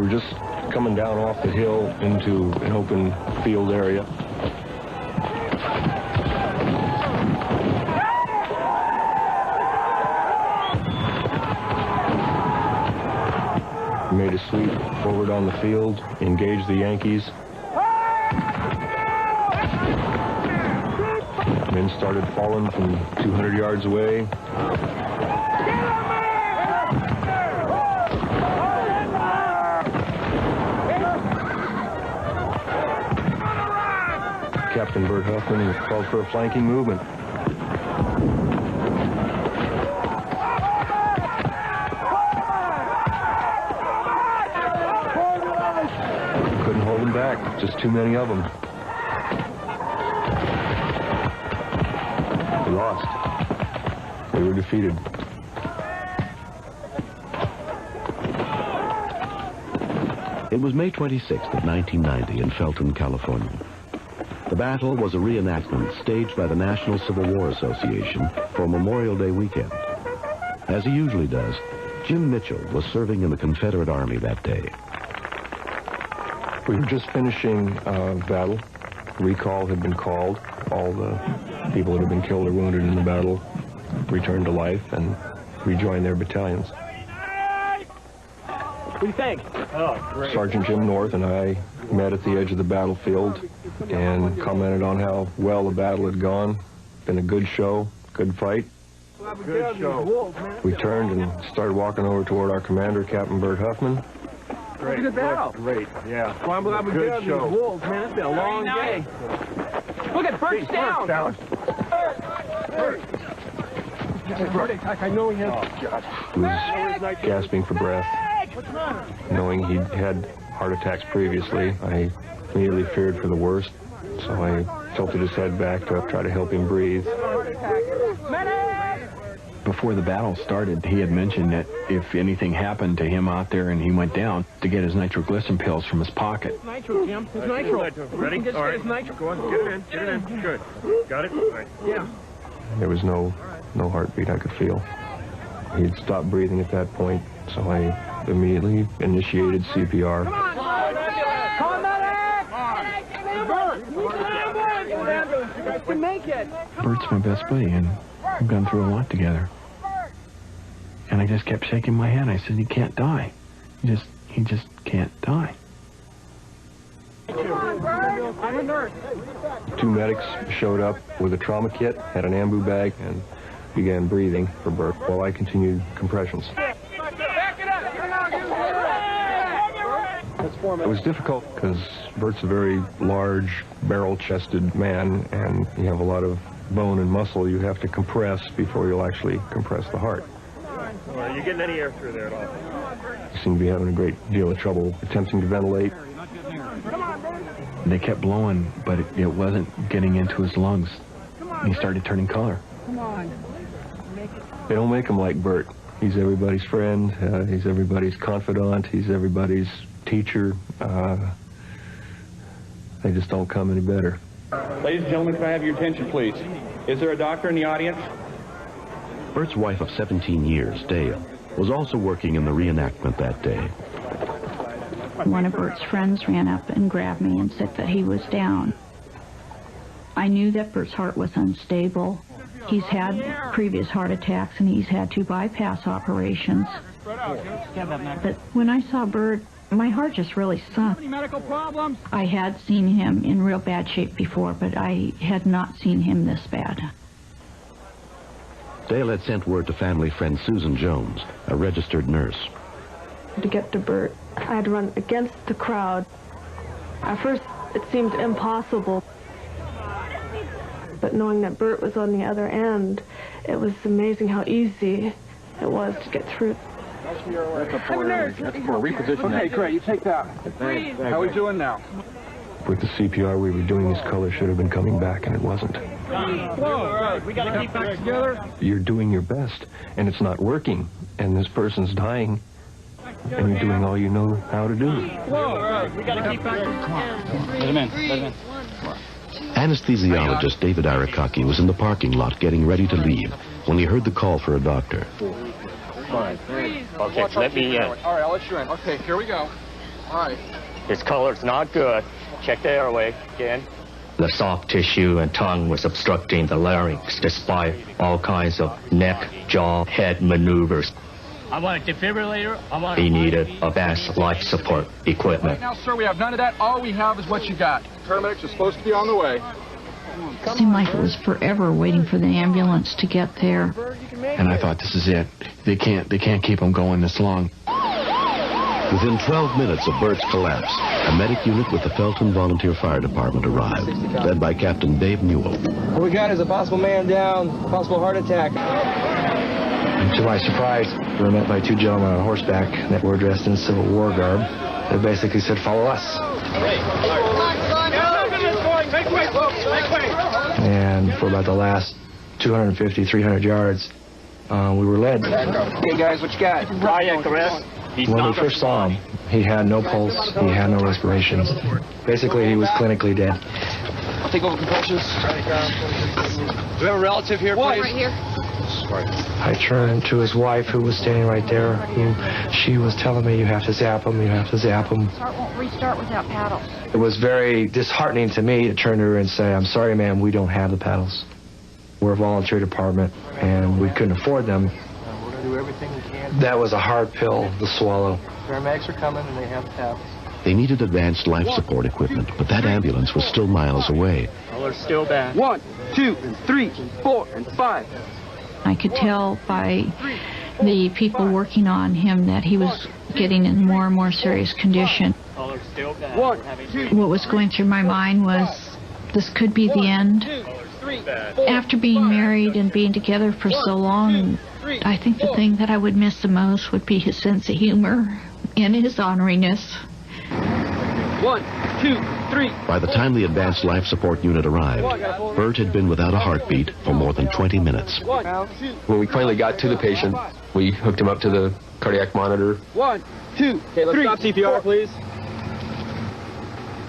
were just coming down off the hill into an open field area. We made a sweep forward on the field, engaged the Yankees. Men started falling from 200 yards away. Captain Bert Huffman called for a flanking movement. Couldn't hold them back, just too many of them. They lost. They were defeated. It was May 26th of 1990 in Felton, California. The battle was a reenactment staged by the National Civil War Association for Memorial Day weekend. As he usually does, Jim Mitchell was serving in the Confederate Army that day. We were just finishing battle. Recall had been called. All the people that had been killed or wounded in the battle returned to life and rejoined their battalions. What do you think? Oh, great. Sergeant Jim North and I met at the edge of the battlefield and commented on how well the battle had gone. Been a good show, good fight. Good show. We turned and started walking over toward our commander, Captain Bert Huffman. Great. Good battle. Great, yeah. Good show. Wolves, man, it's been a long day. Look at Bert's down. Bert. I know he has. He was gasping for breath. Knowing he'd had heart attacks previously, I immediately feared for the worst, so I tilted his head back to try to help him breathe. Before the battle started, he had mentioned that if anything happened to him out there and he went down, to get his nitroglycerin pills from his pocket. Nitro, Jim. It's nitro. Ready? All right. Nitro. Go on. Get it in. Get it in. Good. Got it? All right. Yeah. There was no heartbeat I could feel. He had stopped breathing at that point, so I immediately initiated CPR. Come on, medic! Come on! Make it! Bert's my best buddy, and we've gone through a lot together. And I just kept shaking my head. I said, he can't die. He just can't die. Come on, Bert! I'm a nurse. 2 medics showed up with a trauma kit, had an ambu bag, and began breathing for Bert while I continued compressions. It was difficult because Bert's a very large, barrel-chested man, and you have a lot of bone and muscle you have to compress before you'll actually compress the heart. Are you getting any air through there at all? He seemed to be having a great deal of trouble attempting to ventilate. They kept blowing, but it wasn't getting into his lungs. He started turning color. Come on. They don't make him like Bert. He's everybody's friend. He's everybody's confidant. He's everybody's teacher. They just don't come any better. Ladies and gentlemen, can I have your attention, please? Is there a doctor in the audience? Bert's wife of 17 years, Dale, was also working in the reenactment that day. One of Bert's friends ran up and grabbed me and said that he was down. I knew that Bert's heart was unstable. He's had previous heart attacks and he's had 2 bypass operations. But when I saw Bert, my heart just really sunk. I had seen him in real bad shape before, but I had not seen him this bad. Dale had sent word to family friend Susan Jones, a registered nurse. To get to Bert, I had to run against the crowd. At first, it seemed impossible. But knowing that Bert was on the other end, it was amazing how easy it was to get through. That's for repositioning. Okay, great. You take that. How are we doing now? With the CPR we were doing, his color should have been coming back, and it wasn't. Whoa, we gotta keep back together. You're doing your best, and it's not working, and this person's dying, and you're doing all you know how to do. Whoa, we gotta keep back together. Let him in. Let him in. Anesthesiologist David Arakaki was in the parking lot getting ready to leave when he heard the call for a doctor. Okay, let me in. All right, I'll let you in. Okay, here we go. His color's not good. Check the airway again. The soft tissue and tongue was obstructing the larynx despite all kinds of neck, jaw, head maneuvers. I want a defibrillator. He needed advanced life support equipment. Right now, sir, we have none of that. All we have is what you got. Paramedics are supposed to be on the way. It seemed like it was forever waiting for the ambulance to get there. And I thought, this is it. They can't keep him going this long. Within 12 minutes of Bert's collapse, a medic unit with the Felton Volunteer Fire Department arrived, led by Captain Dave Newell. What we got is a possible man down, possible heart attack. And to my surprise, we were met by two gentlemen on horseback that were dressed in Civil War garb. They basically said, follow us. And for about the last 250, 300 yards, we were led. Hey guys, what you got? Cardiac arrest. When we first saw him, he had no pulse, he had no respirations. Basically, he was clinically dead. I'll take over compulsions. Do we have a relative here, please? Right here. I turned to his wife, who was standing right there, and she was telling me, you have to zap him, you have to zap him. Start won't restart without paddles. It was very disheartening to me to turn to her and say, I'm sorry, ma'am, we don't have the paddles. We're a volunteer department, and we couldn't afford them. We're going to do everything we can. That was a hard pill to swallow. Paramedics are coming, and they have the paddles. They needed advanced life support equipment, but that ambulance was still miles away. Color's still bad. 1, 2, 3, 4, and 5. I could tell by the people working on him that he was getting in more and more serious condition. Color's still bad. 1, 2. What was going through my mind was, this could be the end. After being married and being together for so long, I think the thing that I would miss the most would be his sense of humor and his orneriness. 1, 2, 3. By the time the advanced life support unit arrived, Bert had been without a heartbeat for more than 20 minutes. When we finally got to the patient, we hooked him up to the cardiac monitor. 1, 2, okay, let's stop CPR, please.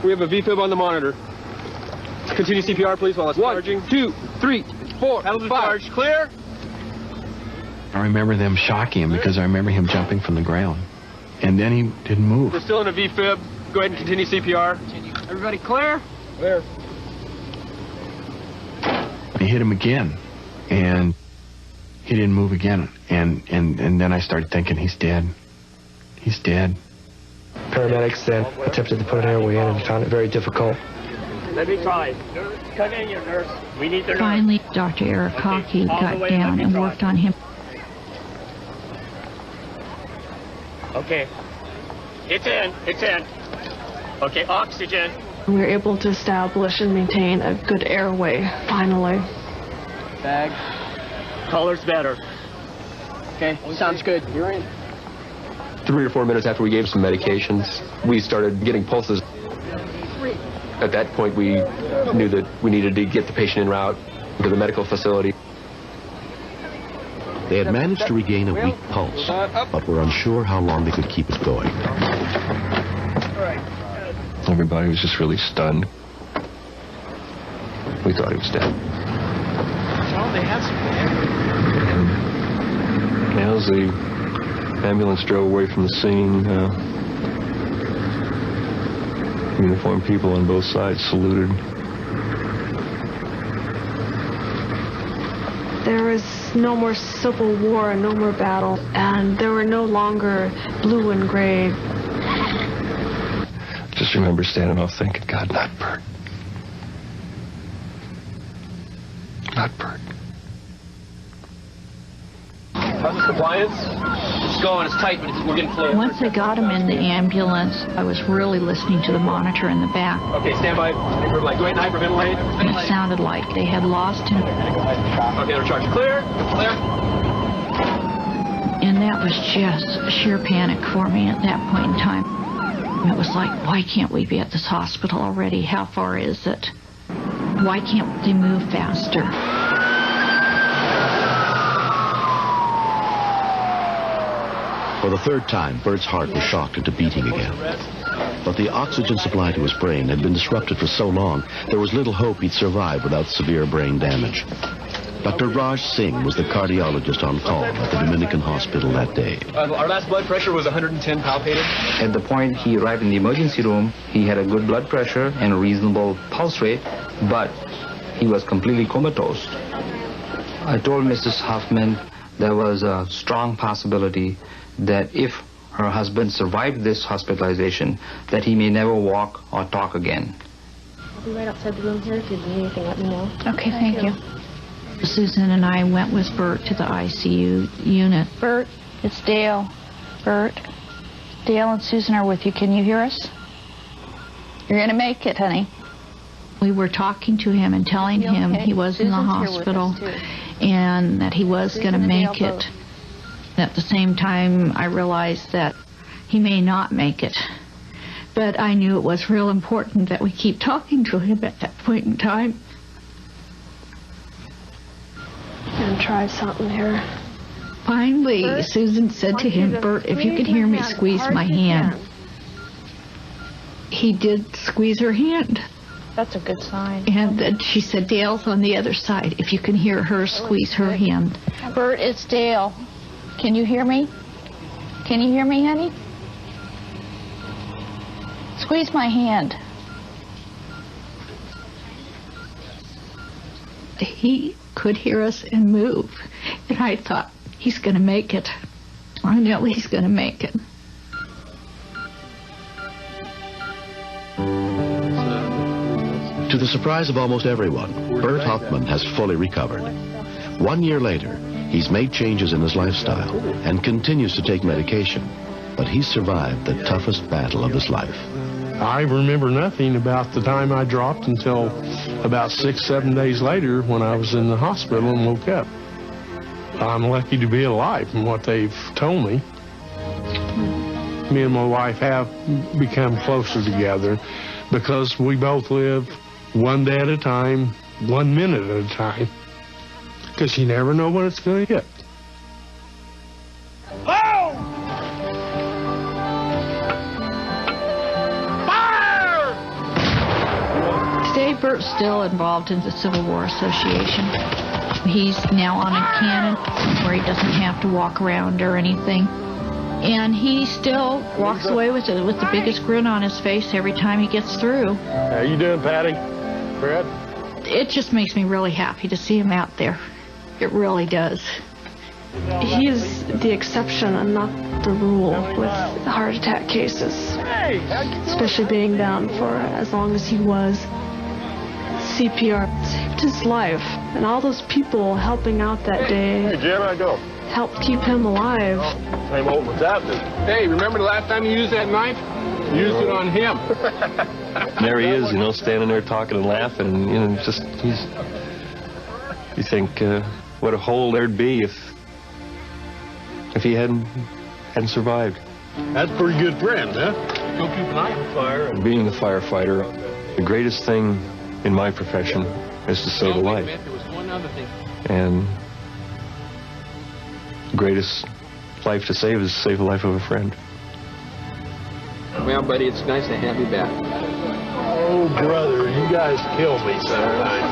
We have a VFib on the monitor. Continue CPR, please, while it's charging. 1, 2, 3, 4, 5. Clear. I remember them shocking him because I remember him jumping from the ground. And then he didn't move. We're still in a VFib. Go ahead and continue CPR. Everybody clear? Clear. He hit him again, and he didn't move again. And then I started thinking, he's dead. He's dead. Paramedics then attempted to put an airway in and found it very difficult. Let me try. Come in, your nurse. We need their Finally, Dr. Arakaki got down and worked on him. Okay. It's in. It's in. Okay, oxygen. We were able to establish and maintain a good airway, finally. Bag. Color's better. Okay, sounds good. You're in. 3 or 4 minutes after we gave some medications, we started getting pulses. At that point, we knew that we needed to get the patient en route to the medical facility. They had managed to regain a weak pulse, but were unsure how long they could keep it going. Everybody was just really stunned. We thought he was dead. And as the ambulance drove away from the scene, uniformed people on both sides saluted. There was no more civil war and no more battle, and there were no longer blue and gray. Just remember standing off thinking, God, not Bert. Not Bert. How's the compliance? It's going, it's tight, but we're getting clear. Once I got him in the ambulance, I was really listening to the monitor in the back. Okay, stand by. Hyperventilate. Go ahead and hyperventilate. And it sounded like they had lost him. Okay, they're charged. Clear. Clear. And that was just sheer panic for me at that point in time. It was like, why can't we be at this hospital already? How far is it? Why can't they move faster? For the third time, Bert's heart was shocked into beating again. But the oxygen supply to his brain had been disrupted for so long, there was little hope he'd survive without severe brain damage. Dr. Raj Singh was the cardiologist on call at the Dominican hospital that day. Our last blood pressure was 110 palpated. At the point he arrived in the emergency room, he had a good blood pressure and a reasonable pulse rate, but he was completely comatose. I told Mrs. Huffman there was a strong possibility that if her husband survived this hospitalization, that he may never walk or talk again. I'll be right outside the room here. If you need anything, let me know. Okay, thank you. Susan and I went with Bert to the ICU unit. Bert, it's Dale. Bert, Dale and Susan are with you. Can you hear us? You're going to make it, honey. We were talking to him and telling him he was in the hospital and that he was going to make it. At the same time, I realized that he may not make it. But I knew it was real important that we keep talking to him at that point in time. And try something here. Finally, Bert, Susan said to him, Bert, if you can hear me, squeeze my hand. He did squeeze her hand. That's a good sign. And then she said, Dale's on the other side. If you can hear her, squeeze her hand. Bert, it's Dale. Can you hear me? Can you hear me, honey? Squeeze my hand. He could hear us and move. And I thought, he's going to make it. I know he's going to make it. To the surprise of almost everyone, Bert Hoffman has fully recovered. 1 year later, he's made changes in his lifestyle and continues to take medication, but he's survived the toughest battle of his life. I remember nothing about the time I dropped until about 6-7 days later when I was in the hospital and woke up. I'm lucky to be alive from what they've told me. Me and my wife have become closer together because we both live one day at a time, 1 minute at a time, because you never know when it's going to hit. Today, Bert's still involved in the Civil War Association. He's now on a cannon where he doesn't have to walk around or anything. And he still walks away with the biggest grin on his face every time he gets through. How you doing, Patty? Fred? It just makes me really happy to see him out there. It really does. He's the exception and not the rule with heart attack cases. Especially being down for as long as he was. CPR saved his life. And all those people helping out that day Hey, Jim, how'd it go? helped keep him alive. Same old what's happening. Hey, remember the last time you used that knife? You used it on him. There he is, you know, standing there talking and laughing, and, you know, just, you think, what a hole there'd be if he hadn't survived. That's a pretty good friend, huh? Go keep an eye on the fire. Being a firefighter, the greatest thing in my profession is to save a life. There was one other thing. And the greatest life to save is to save the life of a friend. Well, buddy, it's nice to have you back. Oh, brother, you guys killed me Saturday night.